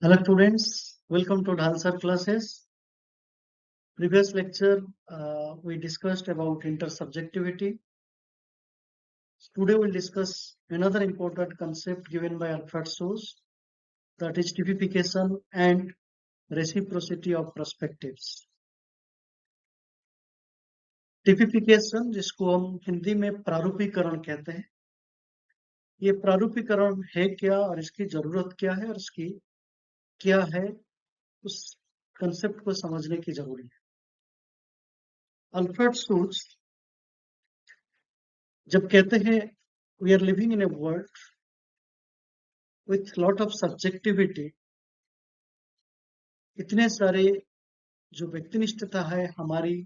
Hello students, welcome to Dhalsar classes. Previous lecture we discussed about intersubjectivity. Today we'll discuss another important concept given by Alfred Soos, that is typification and reciprocity of perspectives. Typification, जिसको हम हिंदी में प्रारूपीकरण कहते हैं, ये प्रारूपीकरण है क्या और इसकी जरूरत क्या है और इसकी क्या है, उस कंसेप्ट को समझने की जरूरी है। अल्फ्रेड सूज जब कहते हैं we are living in a world with lot of subjectivity, इतने सारे जो व्यक्तिनिष्ठता है, हमारी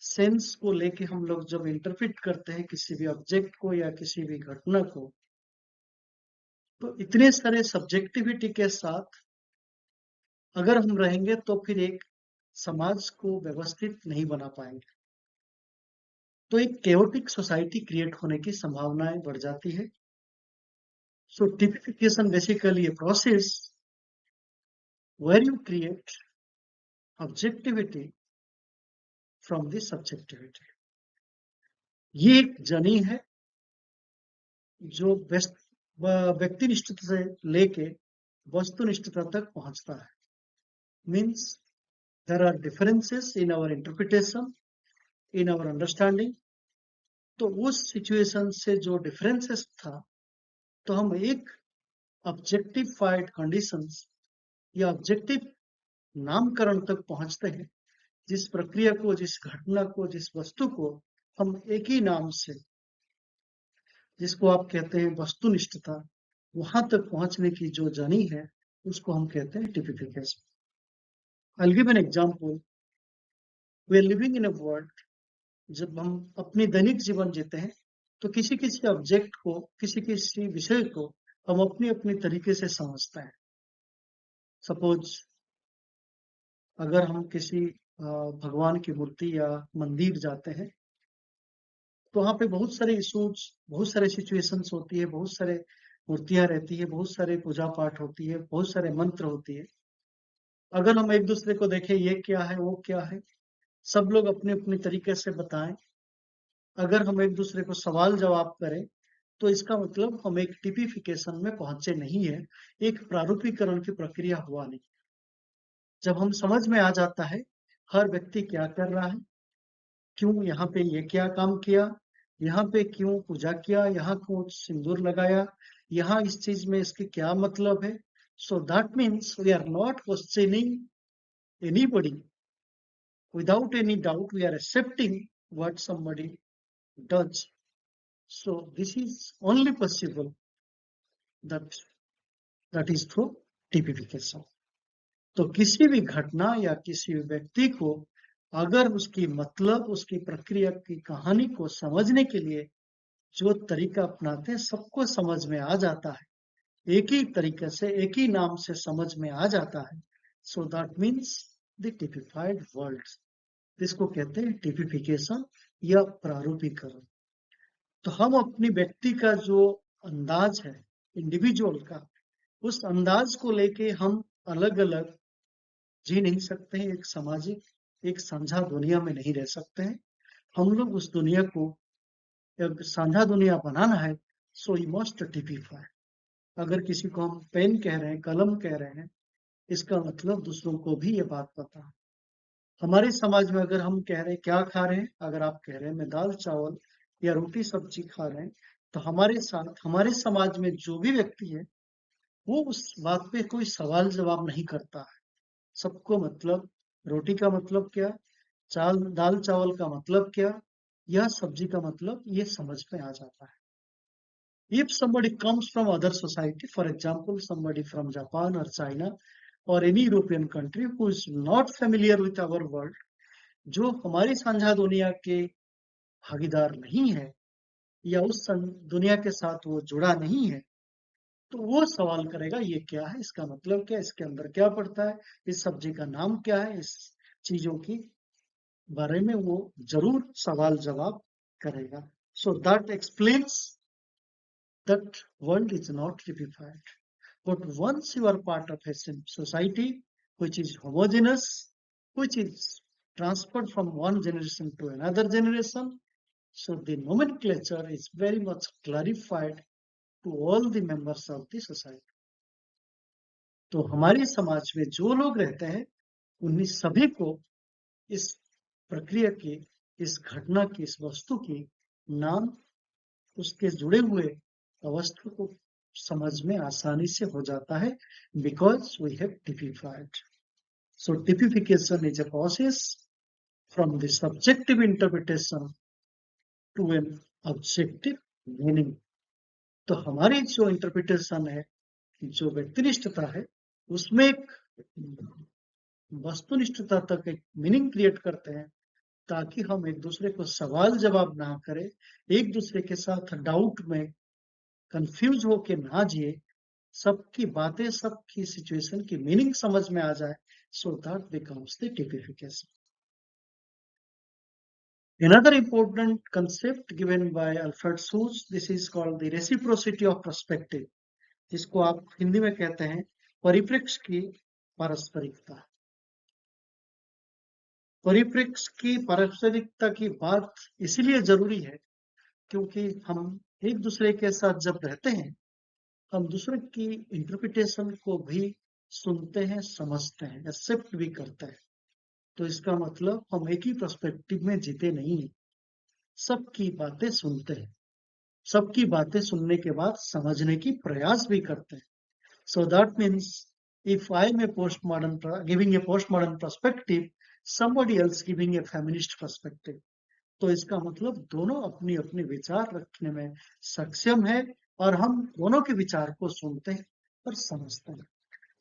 सेंस को लेके हम लोग जब इंटरप्रेट करते हैं किसी भी ऑब्जेक्ट को या किसी भी घटना को, तो इतने सारे सब्जेक्टिविटी के साथ अगर हम रहेंगे तो फिर एक समाज को व्यवस्थित नहीं बना पाएंगे, तो एक केओटिक सोसाइटी क्रिएट होने की संभावनाएं बढ़ जाती है। सो टिपिफिकेशन basically a process where you create objectivity from the subjectivity. ये एक जर्नी है जो व्यक्तिनिष्ठता से लेके वस्तुनिष्ठता तक पहुंचता है। Means there are differences in our interpretation, in our understanding. तो उस सिचुएशन से जो डिफरेंसेस था, तो हम एक ऑब्जेक्टिफाइड कंडीशंस या ऑब्जेक्टिव नामकरण तक पहुंचते हैं, जिस प्रक्रिया को, जिस घटना को, जिस वस्तु को हम एक ही नाम से, जिसको आप कहते हैं वस्तुनिष्ठता, वहां तक पहुंचने की जो जर्नी है, उसको हम कहते हैं टिपिफिकेशन। I'll give an example. We are living in a world, जब हम अपनी दैनिक जीवन जीते हैं तो किसी किसी ऑब्जेक्ट को, किसी किसी विषय को हम अपनी अपनी तरीके से समझते हैं। सपोज अगर हम किसी भगवान की मूर्ति या मंदिर जाते हैं, तो वहां पे बहुत सारे इशूज, बहुत सारे सिचुएशंस होती है, बहुत सारे मूर्तियां रहती है, बहुत सारे पूजा पाठ होती है, बहुत सारे मंत्र होती है। अगर हम एक दूसरे को देखें ये क्या है, वो क्या है, सब लोग अपने अपने तरीके से बताएं, अगर हम एक दूसरे को सवाल जवाब करें, तो इसका मतलब हम एक टिपिफिकेशन में पहुंचे नहीं है, एक प्रारूपीकरण की प्रक्रिया हुआ नहीं। जब हम समझ में आ जाता है हर व्यक्ति क्या कर रहा है, क्यों यहाँ पे ये क्या काम किया, यहाँ पे क्यों पूजा किया, यहाँ क्यों सिंदूर लगाया, यहाँ इस चीज में इसके क्या मतलब है, so that means we are not questioning anybody. Without any doubt, we are accepting what somebody does. So this is only possible that is through typification. तो किसी भी घटना या किसी भी व्यक्ति को अगर उसकी मतलब, उसकी प्रक्रिया की कहानी को समझने के लिए जो तरीका अपनाते हैं, सबको समझ में आ जाता है, एक ही तरीके से, एक ही नाम से समझ में आ जाता है। So that means the typified world, इसको कहते हैं टिपिफिकेशन या प्रारूपीकरण। तो हम अपनी व्यक्ति का जो अंदाज है, इंडिविजुअल का, उस अंदाज को लेके हम अलग अलग जी नहीं सकते हैं, एक सामाजिक, एक साझा दुनिया में नहीं रह सकते हैं। हम लोग उस दुनिया को एक साझा दुनिया बनाना है, सो यू मस्ट टिपिफाई। अगर किसी को हम पेन कह रहे हैं, कलम कह रहे हैं, इसका मतलब दूसरों को भी ये बात पता है। हमारे समाज में अगर हम कह रहे हैं क्या खा रहे हैं, अगर आप कह रहे हैं मैं दाल चावल या रोटी सब्जी खा रहे हैं, तो हमारे साथ, हमारे समाज में जो भी व्यक्ति है, वो उस बात पे कोई सवाल जवाब नहीं करता है। सबको मतलब रोटी का मतलब क्या, दाल चावल का मतलब क्या, या सब्जी का मतलब, ये समझ में आ जाता है। If somebody comes from other society, for example, somebody from Japan or China or any European country who is not familiar with our world, जो हमारी साझा दुनिया के भागीदार नहीं है या उस दुनिया के साथ वो जुड़ा नहीं है, तो वो सवाल करेगा ये क्या है, इसका मतलब क्या, इसके अंदर क्या पड़ता है, इस सब्जी का नाम क्या है, इस चीजों की बारे में वो जरूर सवाल जवाब करेगा। So that explains that world is not typified. But once you are part of a society which is homogeneous, which is transferred from one generation to another generation, so the nomenclature is very much clarified to all the members of the society. तो हमारे समाज में जो लोग रहते हैं उन्हीं सभी को इस प्रक्रिया की, इस घटना की, इस वस्तु की नाम, उसके जुड़े हुए अवस्था को समझ में आसानी से हो जाता है, because we have typified. So typification is a process from the subjective interpretation to an objective meaning. तो हमारी जो इंटरप्रिटेशन है, जो व्यक्तिनिष्ठता है, उसमें एक वस्तुनिष्ठता तक एक मीनिंग क्रिएट करते हैं ताकि हम एक दूसरे को सवाल जवाब ना करें, एक दूसरे के साथ डाउट में कंफ्यूज होके ना जिए, सबकी बातें, सबकी सिचुएशन की मीनिंग समझ में आ जाए. So that becomes the typification. Another important concept given by Alfred Soos, this is called the reciprocity of perspective, जिसको आप हिंदी में कहते हैं परिप्रेक्ष्य की पारस्परिकता. परिप्रेक्ष्य की पारस्परिकता की बात इसलिए जरूरी है क्योंकि हम एक दूसरे के साथ जब रहते हैं, हम दूसरे की इंटरप्रिटेशन को भी सुनते हैं, समझते हैं, एक्सेप्ट भी करते हैं. तो इसका मतलब हम एक ही पर्सपेक्टिव में जीते नहीं हैं, सबकी बातें सुनते हैं, सबकी बातें सुनने के बाद समझने की प्रयास भी करते हैं. So that means if I am a postmodern giving a postmodern perspective, somebody else giving a feminist perspective, तो इसका मतलब दोनों अपनी अपनी विचार रखने में सक्षम है और हम दोनों के विचार को सुनते हैं और समझते हैं.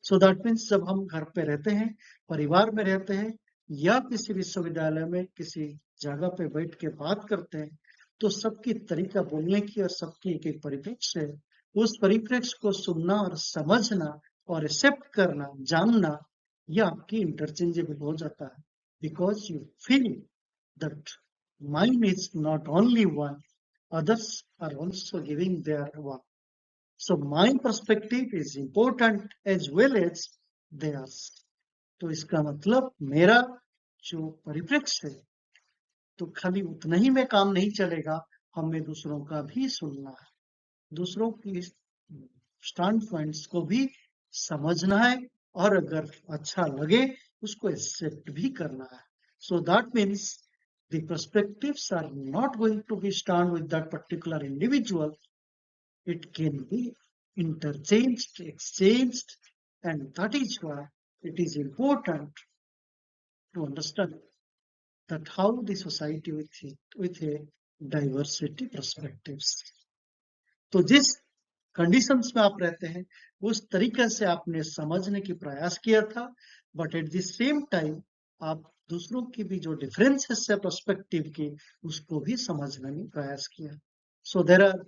So that means जब हम घर पे रहते हैं, परिवार में रहते हैं या किसी विश्वविद्यालय में किसी जगह पे बैठ के बात करते हैं, तो सबकी तरीका बोलने की और सबकी एक एक परिप्रेक्ष्य है. उस परिप्रेक्ष्य को सुनना और समझना और एक्सेप्ट करना, जानना, यह आपकी इंटरचेंजेबल हो जाता है. Because you feel that mind is not only one, others are also giving their one. So my perspective is important as well as theirs. तो इसका मतलब मेरा जो परिप्रेक्ष्य है, तो खाली उतना ही में काम नहीं चलेगा, हमें दूसरों का भी सुनना है, दूसरों की स्टैंड पॉइंट्स को भी समझना है और अगर अच्छा लगे उसको एक्सेप्ट भी करना है. So that means the perspectives are not going to be stand with that particular individual. It can be interchanged, exchanged, and that is why it is important to understand that how the society with a diversity perspectives. तो जिस conditions में आप रहते हैं उस तरीके से आपने समझने की प्रयास किया था, but at the same time आप दूसरों की भी जो डिफरेंसेस है पर्सपेक्टिव की, उसको भी समझने में प्रयास किया. So there are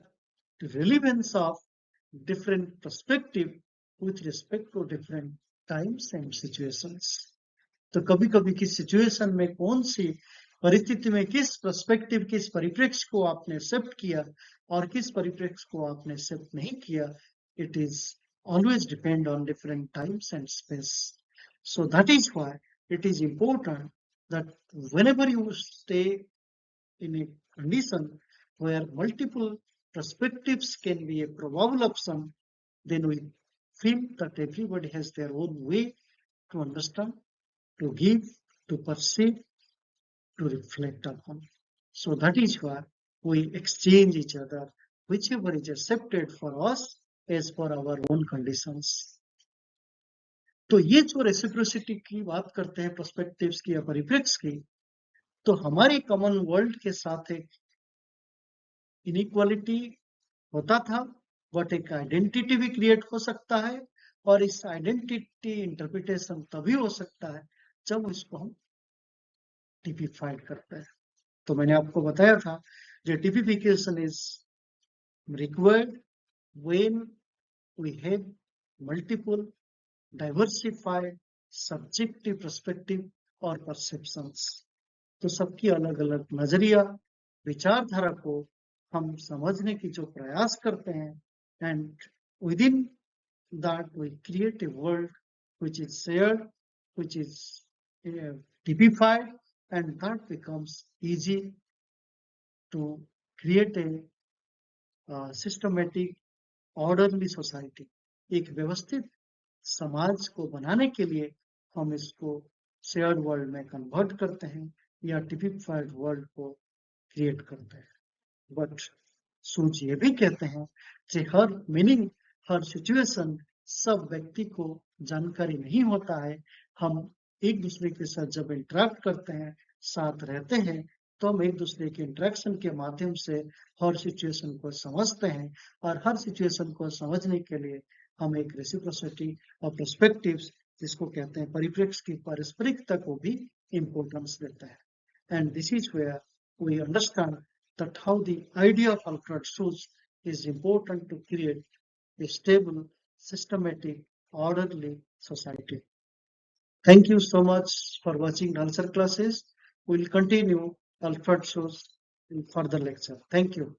relevance of different perspective with respect to different times and situations. तो कभी कभी किस सिचुएशन में कौन सी परिस्थिति में किस पर्सपेक्टिव, किस परिप्रेक्ष्य को आपने एक्सेप्ट किया और किस परिप्रेक्ष्य को आपने एक्सेप्ट नहीं किया, it is always depend on different times and space. So that is why it is important that whenever you stay in a condition where multiple perspectives can be a probable option, then we feel that everybody has their own way to understand, to give, to perceive, to reflect upon. So that is why we exchange each other, whichever is accepted for us as per our own conditions. तो ये जो reciprocity की बात करते हैं, perspectives की या परिप्रेक्ष्य की, तो हमारे कॉमन वर्ल्ड के साथ एक इनइक्वालिटी होता था, बट एक आइडेंटिटी भी क्रिएट हो सकता है और इस आइडेंटिटी इंटरप्रिटेशन तभी हो सकता है जब इसको हम टिपिफाइड करते हैं. तो मैंने आपको बताया था जो typification is required when we have multiple diversified subjective perspective और परसेप्शंस. तो सबकी अलग अलग नजरिया, विचारधारा को हम समझने की जो प्रयास करते हैं, and with in that we create a world which is shared, which is typified, and that becomes easy to create a systematic, orderly society. एक व्यवस्थित समाज को बनाने के लिए हम इसको शेयर्ड वर्ल्ड में कन्वर्ट करते हैं या टिपिफाइड वर्ल्ड को क्रिएट करते हैं. बट सूज ये भी कहते हैं कि हर मीनिंग, हर सिचुएशन सब व्यक्ति को जानकारी नहीं होता है. हम एक दूसरे के साथ जब इंटरेक्ट करते हैं, साथ रहते हैं, तो हम एक दूसरे के इंटरेक्शन के माध्यम से हर सिचुएशन को समझते हैं और हर सिचुएशन को समझने के लिए हम एक रेसिप्रोसिटी और पर्सपेक्टिव्स, जिसको कहते हैं परिप्रेक्ष्य की पारस्परिकता को भी इम्पोर्टेंस देता है. And this is where we understand that how the idea of Alfred Schulz is important to create a stable, systematic, orderly society. Thank you so much for watching answer classes. We'll continue Alfred Schulz in further lecture. Thank you.